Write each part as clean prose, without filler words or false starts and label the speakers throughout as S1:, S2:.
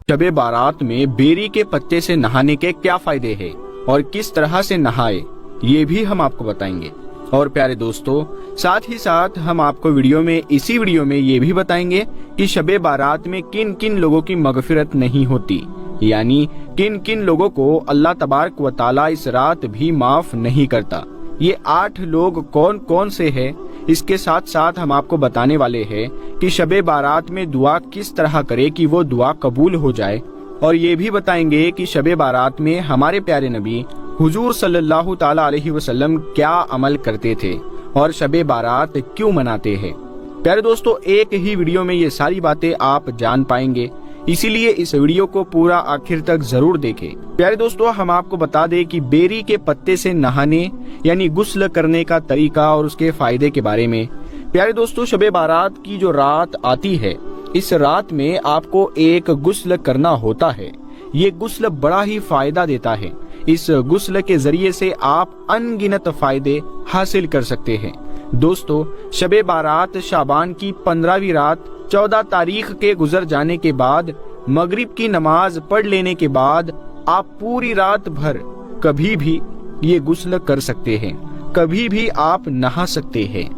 S1: शब बारात में बेरी के पत्ते से नहाने के क्या फायदे हैं और किस तरह से नहाए, ये भी हम आपको बताएंगे। और प्यारे दोस्तों, साथ ही साथ हम आपको इसी वीडियो में ये भी बताएंगे कि शब बारात में किन किन लोगों की मगफिरत नहीं होती, यानी किन किन लोगों को अल्लाह तबारक व ताला इस रात भी माफ नहीं करता। ये 8 लोग कौन कौन से हैं, इसके साथ साथ हम आपको बताने वाले हैं कि शब बारात में दुआ किस तरह करे कि वो दुआ कबूल हो जाए। और ये भी बताएंगे कि शब बारात में हमारे प्यारे नबी हुजूर सल्लल्लाहु ताला अलैहि वसल्लम क्या अमल करते थे और शब बारात क्यों मनाते हैं। प्यारे दोस्तों, एक ही वीडियो में ये सारी बातें आप जान पाएंगे, इसीलिए इस वीडियो को पूरा आखिर तक जरूर देखें। प्यारे दोस्तों, हम आपको बता दें कि बेरी के पत्ते से नहाने यानी गुस्ल करने का तरीका और उसके फायदे के बारे में। प्यारे दोस्तों, शब बारात की जो रात आती है, इस रात में आपको एक गुस्ल करना होता है। ये गुस्ल बड़ा ही फायदा देता है। इस गुस्ल के जरिए से आप अनगिनत फायदे हासिल कर सकते हैं। दोस्तों, शब बारात शाबान की 15वीं रात 14 तारीख के गुजर जाने के बाद मगरिब की नमाज पढ़ लेने के बाद आप पूरी रात भर कभी भी ये गुस्ल कर सकते हैं, कभी भी आप नहा सकते हैं।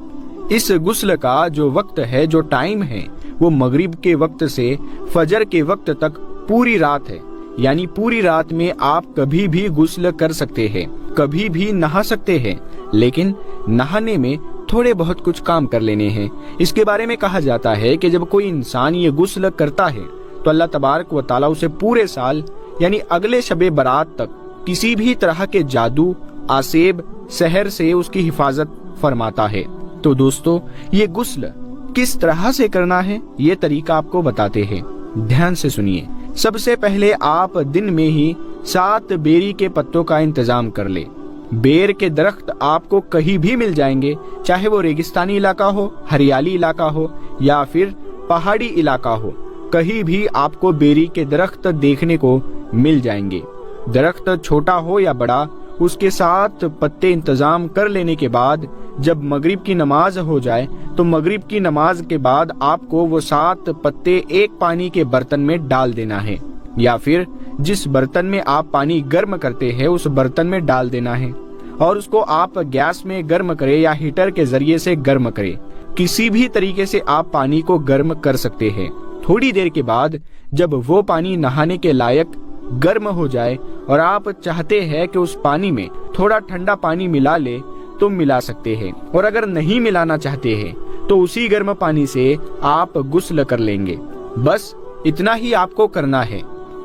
S1: इस गुस्ल का जो वक्त है, जो टाइम है, वो मगरिब के वक्त से फजर के वक्त तक पूरी रात है। यानी पूरी रात में आप कभी भी गुस्ल कर सकते हैं, कभी भी नहा सकते हैं, लेकिन नहाने में थोड़े बहुत कुछ काम कर लेने हैं। इसके बारे में कहा जाता है कि जब कोई इंसान ये गुस्ल करता है तो अल्लाह तबारक व ताला उसे पूरे साल यानी अगले शब बारात तक किसी भी तरह के जादू, आसेब, सहर से उसकी हिफाजत फरमाता है। तो दोस्तों, ये गुस्ल किस तरह से करना है, ये तरीका आपको बताते हैं, ध्यान से सुनिए। सबसे पहले आप दिन में ही 7 बेरी के पत्तों का इंतजाम कर ले। बेर के दरख्त आपको कहीं भी मिल जाएंगे, चाहे वो रेगिस्तानी इलाका हो, हरियाली इलाका हो या फिर पहाड़ी इलाका हो, कहीं भी आपको बेरी के दरख्त देखने को मिल जाएंगे। दरख्त छोटा हो या बड़ा, उसके साथ पत्ते इंतजाम कर लेने के बाद जब मगरिब की नमाज हो जाए तो मगरिब की नमाज के बाद आपको वो 7 पत्ते एक पानी के बर्तन में डाल देना है, या फिर जिस बर्तन में आप पानी गर्म करते हैं उस बर्तन में डाल देना है और उसको आप गैस में गर्म करें या हीटर के जरिए से गर्म करें। किसी भी तरीके से आप पानी को गर्म कर सकते हैं। थोड़ी देर के बाद जब वो पानी नहाने के लायक गर्म हो जाए और आप चाहते हैं कि उस पानी में थोड़ा ठंडा पानी मिला ले तो मिला सकते हैं, और अगर नहीं मिलाना चाहते हैं तो उसी गर्म पानी से आप गुस्ल कर लेंगे। बस इतना ही आपको करना है,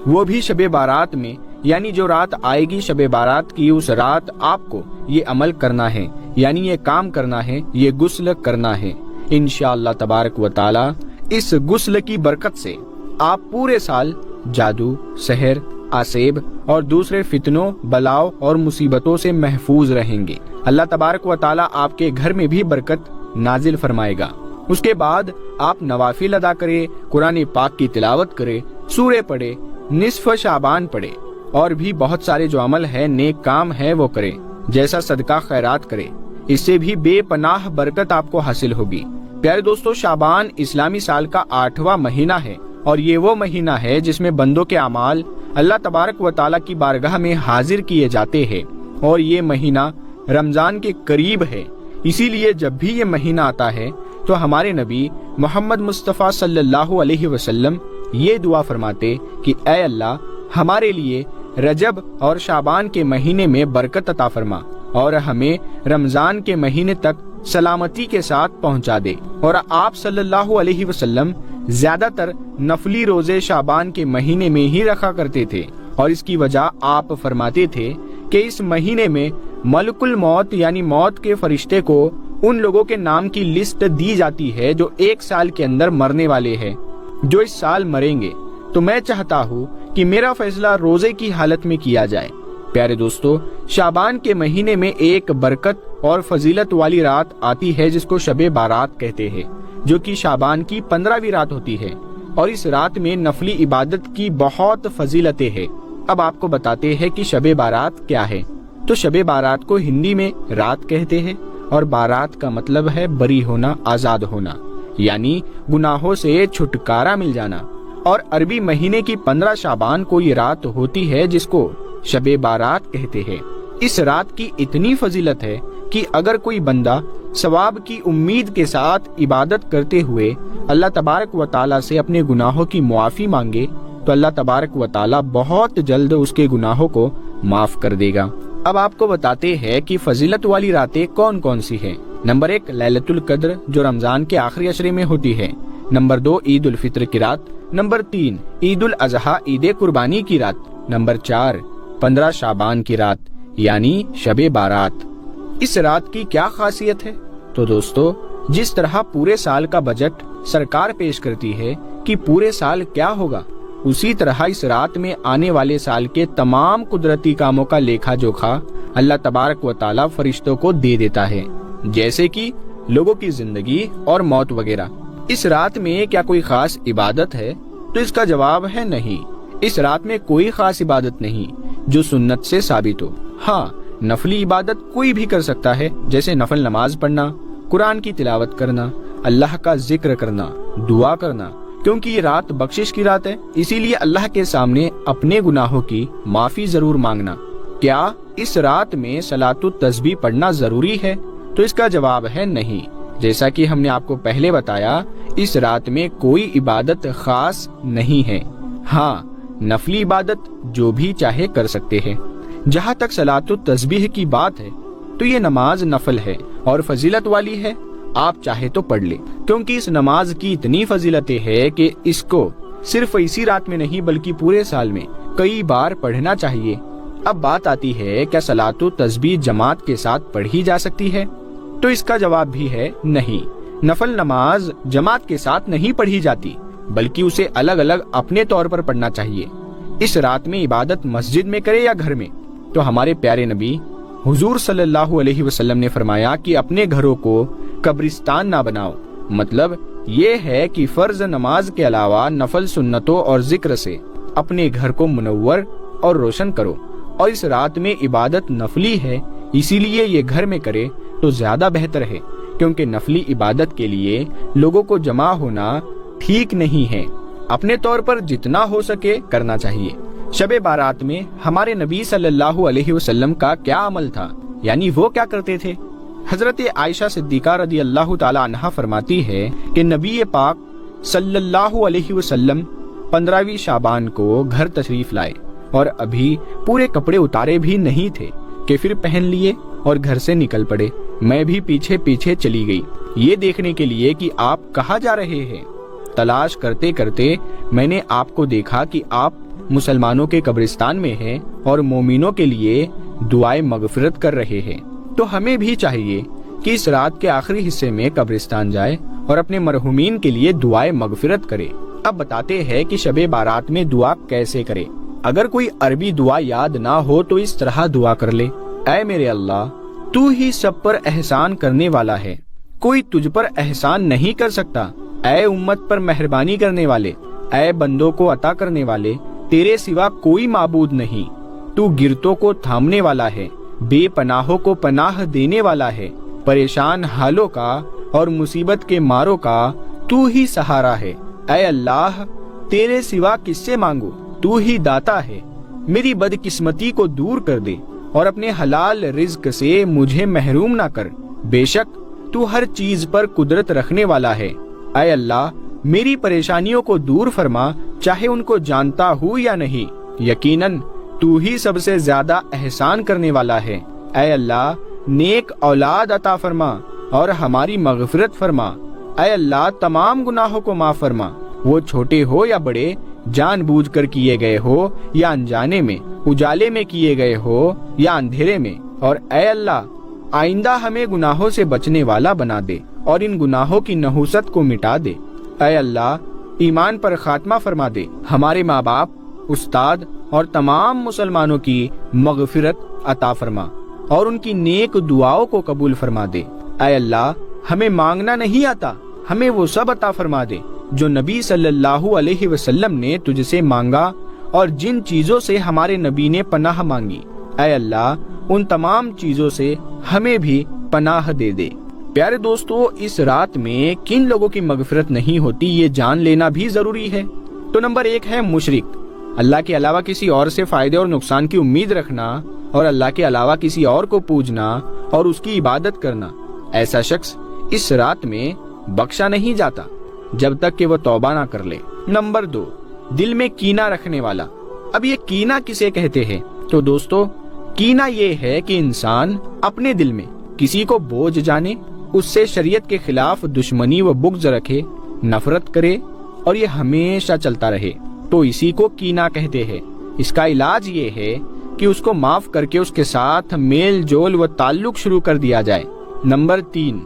S1: वो भी शब बारात में, यानी जो रात आएगी शब बारात की, उस रात आपको ये अमल करना है, यानी ये काम करना है, ये गुस्ल करना है। इंशाअल्लाह तबारक व ताला इस गुस्ल की बरकत से आप पूरे साल जादू, सहर, आसेब और दूसरे फितनों, बलाओं और मुसीबतों से महफूज रहेंगे। अल्लाह तबारक व ताला आपके घर में भी बरकत नाजिल फरमाएगा। उसके बाद आप नवाफिल अदा करें, कुरान पाक की तिलावत करें, सूरे पढ़े, निस्फ शाबान पढ़े और भी बहुत सारे जो अमल है, नेक काम है, वो करें, जैसा सदका खैरात करें। इससे भी बेपनाह बरकत आपको हासिल होगी। प्यारे दोस्तों, शाबान इस्लामी साल का 8वां महीना है और ये वो महीना है जिसमें बंदों के अमाल अल्लाह तबारक व ताला की बारगाह में हाजिर किए जाते हैं और ये महीना रमजान के करीब है। इसीलिए जब भी ये महीना आता है तो हमारे नबी मोहम्मद मुस्तफ़ा सल्लल्लाहु अलैहि वसल्लम ये दुआ फरमाते कि ऐ अल्लाह, हमारे लिए रजब और शाबान के महीने में बरकत अता फरमा और हमें रमजान के महीने तक सलामती के साथ पहुंचा दे। और आप सल्लल्लाहु अलैहि वसल्लम ज्यादातर नफली रोजे शाबान के महीने में ही रखा करते थे और इसकी वजह आप फरमाते थे कि इस महीने में मलकुल मौत यानी मौत के फरिश्ते को उन लोगों के नाम की लिस्ट दी जाती है जो 1 साल के अंदर मरने वाले हैं, जो इस साल मरेंगे। तो मैं चाहता हूँ कि मेरा फैसला रोजे की हालत में किया जाए। प्यारे दोस्तों, शाबान के महीने में एक बरकत और फजीलत वाली रात आती है जिसको शब बारात कहते हैं, जो कि शाबान की 15वीं रात होती है और इस रात में नफली इबादत की बहुत फजीलतें हैं। अब आपको बताते हैं कि शब बारात क्या है। तो शब बारात को हिंदी में रात कहते हैं और बारात का मतलब है बरी होना, आजाद होना, यानी गुनाहों से छुटकारा मिल जाना। اور عربی مہینے کی 15 شعبان کو یہ رات ہوتی ہے جس کو شب بارات کہتے ہیں۔ اس رات کی اتنی فضیلت ہے کہ اگر کوئی بندہ ثواب کی امید کے ساتھ عبادت کرتے ہوئے اللہ تبارک و تعالیٰ سے اپنے گناہوں کی معافی مانگے تو اللہ تبارک و تعالیٰ بہت جلد اس کے گناہوں کو معاف کر دے گا۔ اب آپ کو بتاتے ہیں کہ فضیلت والی راتیں کون کون سی ہیں۔ نمبر 1 لیلۃ القدر جو رمضان کے آخری عشرے میں ہوتی ہے۔ نمبر 2 عید الفطر کی رات۔ نمبر 3 عید الاضحیٰ عید قربانی کی رات۔ نمبر 4 15 شعبان کی رات یعنی شب بارات۔ اس رات کی کیا خاصیت ہے؟ تو دوستو، جس طرح پورے سال کا بجٹ سرکار پیش کرتی ہے کہ پورے سال کیا ہوگا، اسی طرح اس رات میں آنے والے سال کے تمام قدرتی کاموں کا لیکھا جوکھا اللہ تبارک و تعالیٰ فرشتوں کو دے دیتا ہے، جیسے کہ لوگوں کی زندگی اور موت وغیرہ۔ اس رات میں کیا کوئی خاص عبادت ہے؟ تو اس کا جواب ہے نہیں۔ اس رات میں کوئی خاص عبادت نہیں جو سنت سے ثابت ہو۔ ہاں، نفلی عبادت کوئی بھی کر سکتا ہے، جیسے نفل نماز پڑھنا، قرآن کی تلاوت کرنا، اللہ کا ذکر کرنا، دعا کرنا، کیونکہ یہ رات بخشش کی رات ہے، اسی لیے اللہ کے سامنے اپنے گناہوں کی معافی ضرور مانگنا۔ کیا اس رات میں صلاۃ التسبیح پڑھنا ضروری ہے؟ تو اس کا جواب ہے نہیں۔ جیسا کہ ہم نے آپ کو پہلے بتایا، اس رات میں کوئی عبادت خاص نہیں ہے۔ ہاں، نفلی عبادت جو بھی چاہے کر سکتے ہیں۔ جہاں تک صلاۃ التسبیح کی بات ہے تو یہ نماز نفل ہے اور فضیلت والی ہے، آپ چاہے تو پڑھ لیں، کیونکہ اس نماز کی اتنی فضیلتیں ہے کہ اس کو صرف اسی رات میں نہیں بلکہ پورے سال میں کئی بار پڑھنا چاہیے۔ اب بات آتی ہے، کیا صلاۃ التسبیح جماعت کے ساتھ پڑھی جا سکتی ہے؟ تو اس کا جواب بھی ہے نہیں۔ نفل نماز جماعت کے ساتھ نہیں پڑھی جاتی بلکہ اسے الگ الگ اپنے طور پر پڑھنا چاہیے۔ اس رات میں عبادت مسجد میں کرے یا گھر میں؟ تو ہمارے پیارے نبی حضور صلی اللہ علیہ وسلم نے فرمایا کہ اپنے گھروں کو قبرستان نہ بناؤ۔ مطلب یہ ہے کہ فرض نماز کے علاوہ نفل سنتوں اور ذکر سے اپنے گھر کو منور اور روشن کرو، اور اس رات میں عبادت نفلی ہے، اسی لیے یہ گھر میں کرے تو زیادہ بہتر ہے، کیونکہ نفلی عبادت کے لیے لوگوں کو جمع ہونا ٹھیک نہیں ہے۔ اپنے طور پر جتنا ہو سکے کرنا چاہیے۔ شب بارات میں ہمارے نبی صلی اللہ علیہ وسلم کا کیا عمل تھا، یعنی وہ کیا کرتے تھے؟ حضرت عائشہ صدیقہ رضی اللہ تعالی عنہا فرماتی ہے کہ نبی پاک صلی اللہ علیہ وسلم 15ویں شعبان کو گھر تشریف لائے اور ابھی پورے کپڑے اتارے بھی نہیں تھے کہ پھر پہن لیے اور گھر سے نکل پڑے۔ میں بھی پیچھے پیچھے چلی گئی یہ دیکھنے کے لیے کہ آپ کہاں جا رہے ہیں۔ تلاش کرتے کرتے میں نے آپ کو دیکھا کہ آپ مسلمانوں کے قبرستان میں ہیں اور مومنوں کے لیے دعائیں مغفرت کر رہے ہیں۔ تو ہمیں بھی چاہیے کہ اس رات کے آخری حصے میں قبرستان جائے اور اپنے مرحومین کے لیے دعائیں مغفرت کرے۔ اب بتاتے ہیں کہ شب بارات میں دعا کیسے کرے۔ اگر کوئی عربی دعا یاد نہ ہو تو اس طرح دعا کر لے، اے میرے اللہ، تو ہی سب پر احسان کرنے والا ہے، کوئی تجھ پر احسان نہیں کر سکتا۔ اے امت پر مہربانی کرنے والے، اے بندوں کو عطا کرنے والے، تیرے سوا کوئی معبود نہیں۔ تو گرتوں کو تھامنے والا ہے، بے پناہوں کو پناہ دینے والا ہے، پریشان حالوں کا اور مصیبت کے ماروں کا تو ہی سہارا ہے۔ اے اللہ، تیرے سوا کس سے مانگو، تو ہی داتا ہے، میری بدقسمتی کو دور کر دے اور اپنے حلال رزق سے مجھے محروم نہ کر، بے شک تو ہر چیز پر قدرت رکھنے والا ہے۔ اے اللہ، میری پریشانیوں کو دور فرما، چاہے ان کو جانتا ہوں یا نہیں، یقیناً تو ہی سب سے زیادہ احسان کرنے والا ہے۔ اے اللہ، نیک اولاد عطا فرما اور ہماری مغفرت فرما۔ اے اللہ، تمام گناہوں کو معاف فرما، وہ چھوٹے ہو یا بڑے، جان بوجھ کر کیے گئے ہو یا انجانے میں، اجالے میں کیے گئے ہو یا اندھیرے میں۔ اور اے اللہ، آئندہ ہمیں گناہوں سے بچنے والا بنا دے اور ان گناہوں کی نحوست کو مٹا دے۔ اے اللہ، ایمان پر خاتمہ فرما دے، ہمارے ماں باپ، استاد اور تمام مسلمانوں کی مغفرت عطا فرما اور ان کی نیک دعاؤں کو قبول فرما دے۔ اے اللہ، ہمیں مانگنا نہیں آتا، ہمیں وہ سب عطا فرما دے جو نبی صلی اللہ علیہ وسلم نے تجھ سے مانگا اور جن چیزوں سے ہمارے نبی نے پناہ مانگی۔ اے اللہ، ان تمام چیزوں سے ہمیں بھی پناہ دے دے۔ پیارے دوستو، اس رات میں کن لوگوں کی مغفرت نہیں ہوتی یہ جان لینا بھی ضروری ہے۔ तो नंबर 1 है मुशरिक, अल्लाह के अलावा किसी और से फायदे और नुकसान की उम्मीद रखना और अल्लाह के अलावा किसी और को पूजना और उसकी इबादत करना। ऐसा शख्स इस रात में बख्शा नहीं जाता जब तक कि वो तौबा ना कर ले। नंबर 2, दिल में कीना रखने वाला। अब ये कीना किसे कहते हैं? तो दोस्तों, कीना ये है कि इंसान अपने दिल में किसी को बोझ जाने, उससे शरीयत के खिलाफ दुश्मनी व बुग़्ज़ रखे, नफरत करे और ये हमेशा चलता रहे, तो इसी को कीना कहते हैं। इसका इलाज ये है कि उसको माफ करके उसके साथ मेल जोल व ताल्लुक शुरू कर दिया जाए। नंबर 3,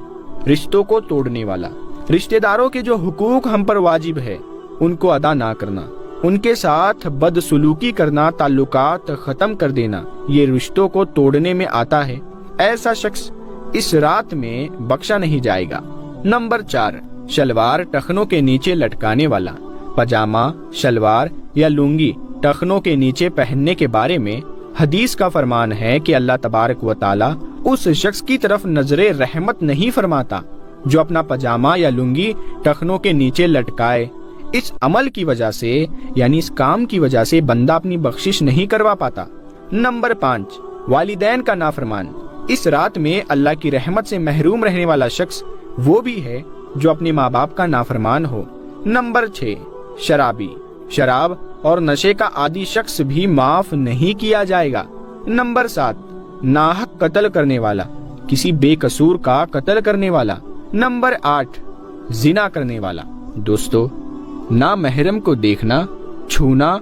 S1: रिश्तों को तोड़ने वाला। रिश्तेदारों के जो हुकूक हम पर वाजिब है उनको अदा ना करना, उनके साथ बदसलूकी करना, ताल्लुकात खत्म कर देना, ये रिश्तों को तोड़ने में आता है। ऐसा शख्स इस रात में बख्शा नहीं जाएगा। नंबर 4, शलवार टखनों के नीचे लटकाने वाला। पजामा, शलवार या लुंगी टखनों के नीचे पहनने के बारे में हदीस का फरमान है कि अल्लाह तबारक व ताला उस शख्स की तरफ नजरे रहमत नहीं फरमाता जो अपना पजामा या लुंगी टखनों के नीचे लटकाए। इस अमल की वजह से, यानी इस काम की वजह से बंदा अपनी बख्शिश नहीं करवा पाता। नंबर 5, वालिदैन का नाफरमान। इस रात में अल्लाह की रहमत से महरूम रहने वाला शख्स वो भी है जो अपने माँ बाप का नाफरमान हो। नंबर 6, शराबी। शराब और नशे का आदी शख्स भी माफ नहीं किया जाएगा। नंबर 7, नाहक कत्ल करने वाला, किसी बेकसूर का कत्ल करने वाला। नंबर 8, जिना करने वाला। दोस्तों, ना महरम को देखना, छूना,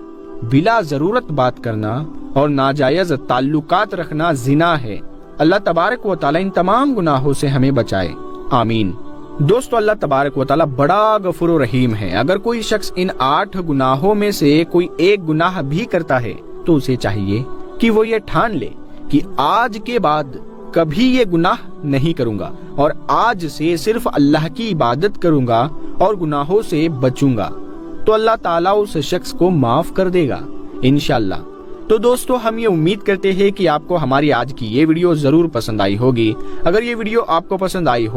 S1: बिला जरूरत बात करना और नाजायज ताल्लुकात रखना जिना है। अल्लाह तबारक व ताला इन तमाम गुनाहों से हमें बचाए, आमीन। दोस्तों, अल्लाह तबारक व ताला बड़ा गफूर रहीम है। अगर कोई शख्स इन 8 गुनाहों में से कोई एक गुनाह भी करता है तो उसे चाहिए कि वो ये ठान ले कि आज के बाद कभी ये गुनाह नहीं करूंगा और आज से सिर्फ अल्लाह की इबादत करूंगा और गुनाहों से बचूंगा, तो अल्लाह ताला उस शख्स को माफ कर देगा इंशाअल्लाह। तो दोस्तों, हम ये उम्मीद करते हैं कि आपको हमारी आज की ये वीडियो जरूर पसंद आई होगी। अगर ये वीडियो आपको पसंद आई हो